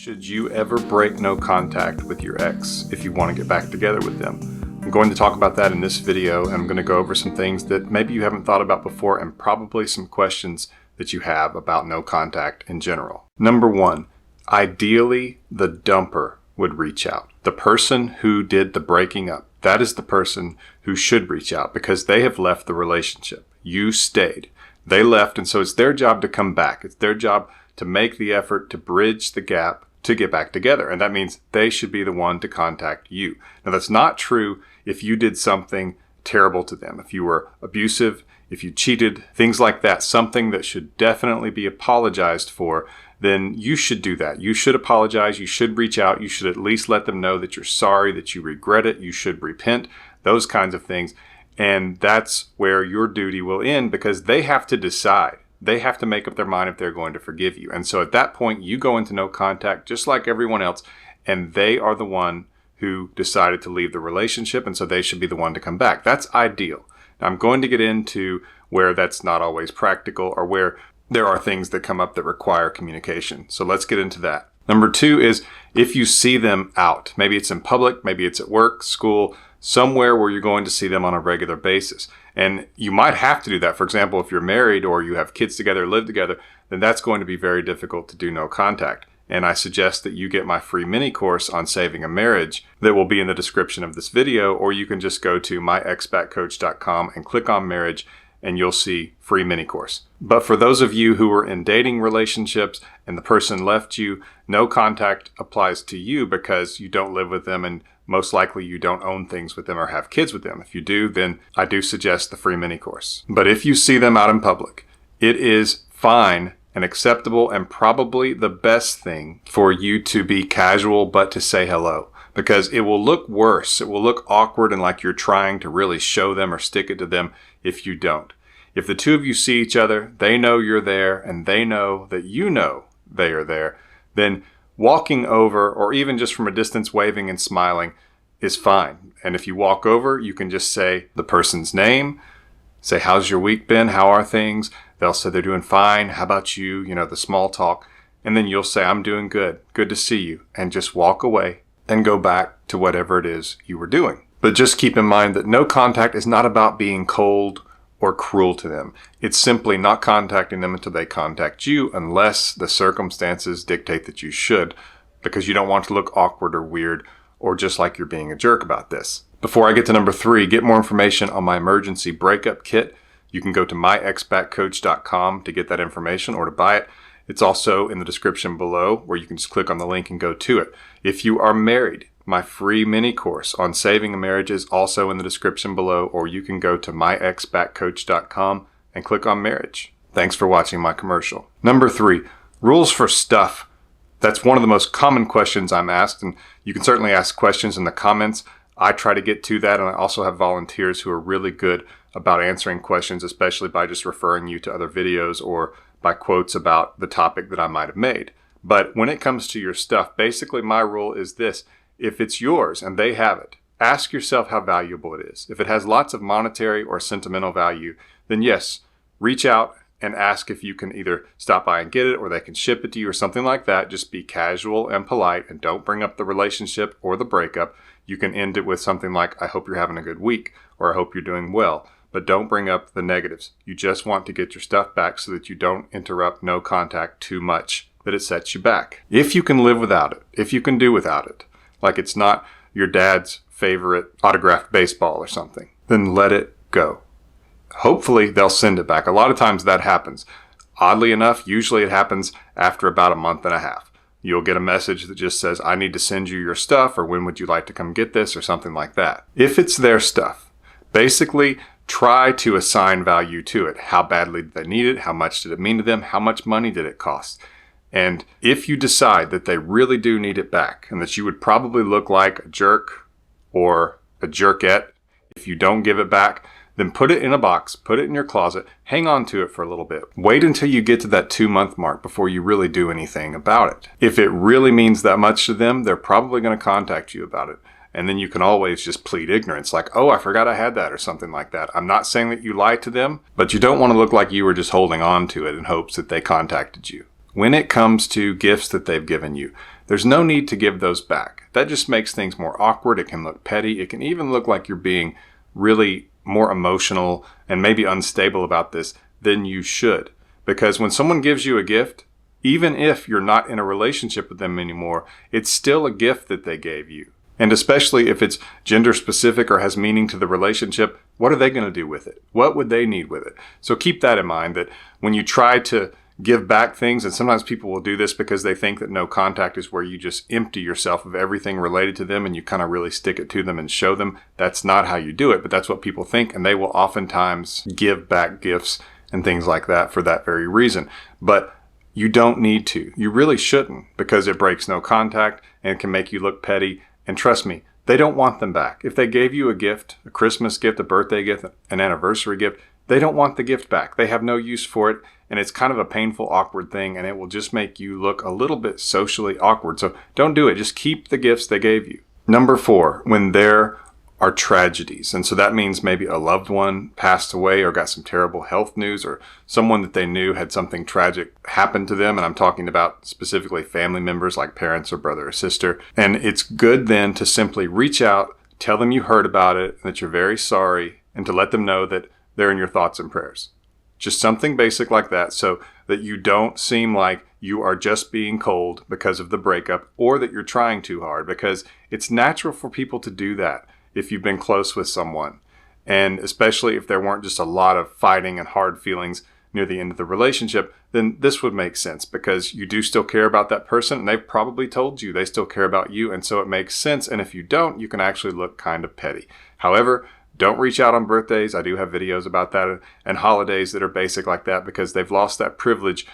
Should you ever break no contact with your ex if you want to get back together with them? I'm going to talk about that in this video, and I'm going to go over some things that maybe you haven't thought about before and probably some questions that you have about no contact in general. Number one, ideally the dumper would reach out. The person who did the breaking up, that is the person who should reach out because they have left the relationship. You stayed. They left, and so it's their job to come back. It's their job to make the effort to bridge the gap to get back together. And that means they should be the one to contact you. Now, that's not true if you did something terrible to them. If you were abusive, if you cheated, things like that, something that should definitely be apologized for, then you should do that. You should apologize. You should reach out. You should at least let them know that you're sorry, that you regret it. You should repent, those kinds of things. And that's where your duty will end because they have to decide. They have to make up their mind if they're going to forgive you. And so at that point, you go into no contact just like everyone else, and they are the one who decided to leave the relationship, and so they should be the one to come back. That's ideal. Now, I'm going to get into where that's not always practical or where there are things that come up that require communication. So let's get into that. Number two is if you see them out, maybe it's in public, maybe it's at work, school, somewhere where you're going to see them on a regular basis. And you might have to do that. For example, if you're married or you have kids together, live together, then that's going to be very difficult to do no contact. And I suggest that you get my free mini course on saving a marriage that will be in the description of this video, or you can just go to myexpatcoach.com and click on marriage and you'll see free mini course. But for those of you who are in dating relationships and the person left you, no contact applies to you because you don't live with them and most likely you don't own things with them or have kids with them. If you do, then I do suggest the free mini course. But if you see them out in public, it is fine and acceptable and probably the best thing for you to be casual but to say hello, because it will look worse. It will look awkward and like you're trying to really show them or stick it to them if you don't. If the two of you see each other, they know you're there and they know that you know they are there, then walking over or even just from a distance waving and smiling is fine. And if you walk over, you can just say the person's name, say, how's your week been? How are things? They'll say they're doing fine. How about you? You know, the small talk. And then you'll say, I'm doing good. Good to see you. And just walk away and go back to whatever it is you were doing. But just keep in mind that no contact is not about being cold or cruel to them. It's simply not contacting them until they contact you unless the circumstances dictate that you should, because you don't want to look awkward or weird or just like you're being a jerk about this. Before I get to number three, get more information on my emergency breakup kit. You can go to myexpatcoach.com to get that information or to buy it. It's also in the description below where you can just click on the link and go to it. If you are married, my free mini course on saving a marriage is also in the description below, or you can go to myexpatcoach.com and click on marriage. Thanks for watching my commercial. Number three, rules for stuff. That's one of the most common questions I'm asked, and you can certainly ask questions in the comments. I try to get to that, and I also have volunteers who are really good about answering questions, especially by just referring you to other videos or by quotes about the topic that I might have made. But when it comes to your stuff, basically my rule is this. If it's yours and they have it, ask yourself how valuable it is. If it has lots of monetary or sentimental value, then yes, reach out and ask if you can either stop by and get it or they can ship it to you or something like that. Just be casual and polite and don't bring up the relationship or the breakup. You can end it with something like, I hope you're having a good week, or I hope you're doing well. But don't bring up the negatives. You just want to get your stuff back so that you don't interrupt no contact too much, that it sets you back. If you can live without it, if you can do without it, like it's not your dad's favorite autographed baseball or something, then let it go. Hopefully they'll send it back. A lot of times that happens. Oddly enough, usually it happens after about a month and a half. You'll get a message that just says, I need to send you your stuff, or when would you like to come get this, or something like that. If it's their stuff, basically try to assign value to it. How badly did they need it? How much did it mean to them? How much money did it cost? And if you decide that they really do need it back and that you would probably look like a jerk or a jerkette if you don't give it back, then put it in a box, put it in your closet, hang on to it for a little bit. Wait until you get to that 2-month mark before you really do anything about it. If it really means that much to them, they're probably going to contact you about it. And then you can always just plead ignorance, like, oh, I forgot I had that, or something like that. I'm not saying that you lied to them, but you don't want to look like you were just holding on to it in hopes that they contacted you. when it comes to gifts that they've given you, there's no need to give those back. That just makes things more awkward. It can look petty. It can even look like you're being really more emotional and maybe unstable about this than you should. Because when someone gives you a gift, even if you're not in a relationship with them anymore, it's still a gift that they gave you. And especially if it's gender specific or has meaning to the relationship, what are they going to do with it? What would they need with it? So keep that in mind, that when you try to give back things, and sometimes people will do this because they think that no contact is where you just empty yourself of everything related to them and you kind of really stick it to them and show them. That's not how you do it, but that's what people think, and they will oftentimes give back gifts and things like that for that very reason. But you don't need to. You really shouldn't, because it breaks no contact and it can make you look petty. And trust me, they don't want them back. If they gave you a gift, a Christmas gift, a birthday gift, an anniversary gift, they don't want the gift back. They have no use for it. And it's kind of a painful, awkward thing. And it will just make you look a little bit socially awkward. So don't do it. Just keep the gifts they gave you. Number 4, when there are tragedies. And so that means maybe a loved one passed away or got some terrible health news, or someone that they knew had something tragic happen to them. And I'm talking about specifically family members like parents or brother or sister. And it's good then to simply reach out, tell them you heard about it, that you're very sorry, and to let them know that they're in your thoughts and prayers. Just something basic like that, so that you don't seem like you are just being cold because of the breakup, or that you're trying too hard, because it's natural for people to do that if you've been close with someone. And especially if there weren't just a lot of fighting and hard feelings near the end of the relationship, then this would make sense, because you do still care about that person, and they've probably told you they still care about you, and so it makes sense. And if you don't, you can actually look kind of petty. However, don't reach out on birthdays. I do have videos about that, and holidays that are basic like that, because they've lost that privilege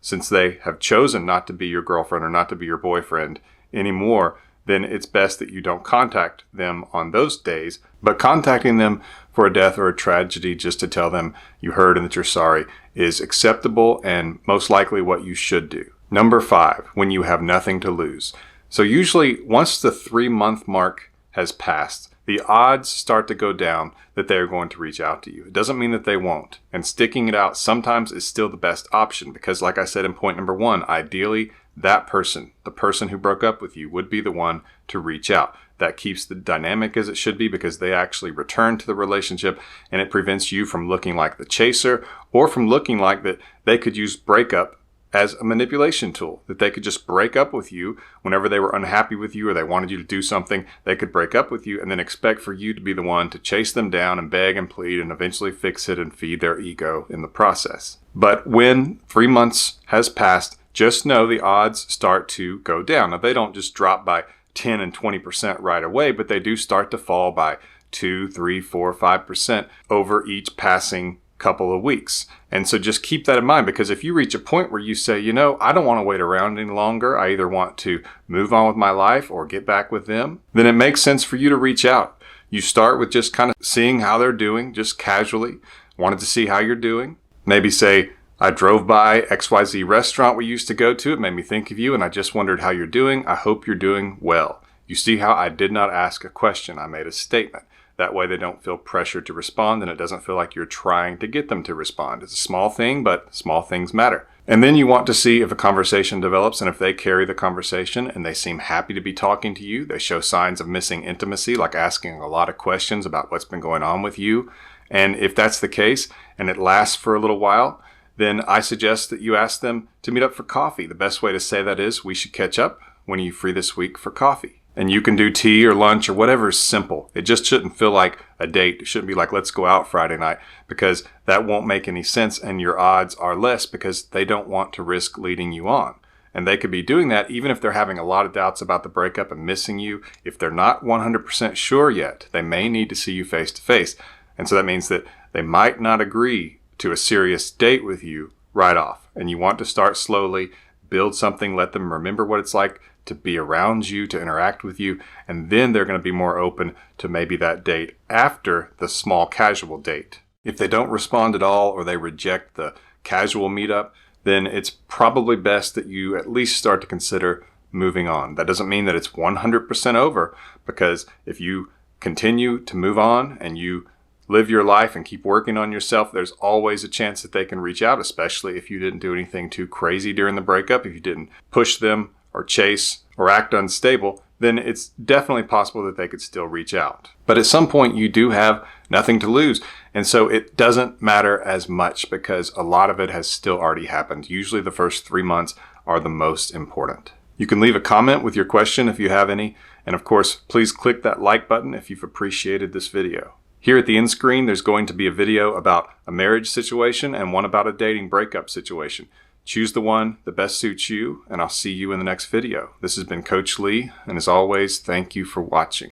since they have chosen not to be your girlfriend or not to be your boyfriend anymore. Then it's best that you don't contact them on those days. But contacting them for a death or a tragedy just to tell them you heard and that you're sorry is acceptable and most likely what you should do. Number 5, when you have nothing to lose. So usually once the 3-month mark has passed, the odds start to go down that they're going to reach out to you. It doesn't mean that they won't. And sticking it out sometimes is still the best option, because like I said in point number 1, ideally that person, the person who broke up with you, would be the one to reach out. That keeps the dynamic as it should be, because they actually return to the relationship, and it prevents you from looking like the chaser, or from looking like that they could use breakup as a manipulation tool, that they could just break up with you whenever they were unhappy with you or they wanted you to do something. They could break up with you and then expect for you to be the one to chase them down and beg and plead and eventually fix it and feed their ego in the process. But when 3 months has passed, just know the odds start to go down. Now, they don't just drop by 10 and 20% right away, but they do start to fall by 2, 3, 4, 5% over each passing couple of weeks. And so just keep that in mind, because if you reach a point where you say, I don't want to wait around any longer, I either want to move on with my life or get back with them, then it makes sense for you to reach out. You start with just kind of seeing how they're doing, just casually. Wanted to see how you're doing. Maybe say, I drove by XYZ restaurant we used to go to. It made me think of you, and I just wondered how you're doing. I hope you're doing well. You see how I did not ask a question. I made a statement. That way they don't feel pressured to respond, and it doesn't feel like you're trying to get them to respond. It's a small thing, but small things matter. And then you want to see if a conversation develops, and if they carry the conversation and they seem happy to be talking to you, they show signs of missing intimacy, like asking a lot of questions about what's been going on with you. And if that's the case, and it lasts for a little while, then I suggest that you ask them to meet up for coffee. The best way to say that is, we should catch up. When are you free this week for coffee? And you can do tea or lunch or whatever is simple. It just shouldn't feel like a date. It shouldn't be like, let's go out Friday night, because that won't make any sense, and your odds are less because they don't want to risk leading you on. And they could be doing that even if they're having a lot of doubts about the breakup and missing you. If they're not 100% sure yet, they may need to see you face to face. And so that means that they might not agree to a serious date with you right off. And you want to start slowly, build something, let them remember what it's like to be around you, to interact with you, and then they're going to be more open to maybe that date after the small casual date. If they don't respond at all, or they reject the casual meetup, then it's probably best that you at least start to consider moving on. That doesn't mean that it's 100% over, because if you continue to move on and you live your life and keep working on yourself, there's always a chance that they can reach out, especially if you didn't do anything too crazy during the breakup. If you didn't push them or chase or act unstable, then it's definitely possible that they could still reach out. But at some point, you do have nothing to lose. And so it doesn't matter as much because a lot of it has still already happened. Usually the first 3 months are the most important. You can leave a comment with your question if you have any. And of course, please click that like button if you've appreciated this video. Here at the end screen, there's going to be a video about a marriage situation and one about a dating breakup situation. Choose the one that best suits you, and I'll see you in the next video. This has been Coach Lee, and as always, thank you for watching.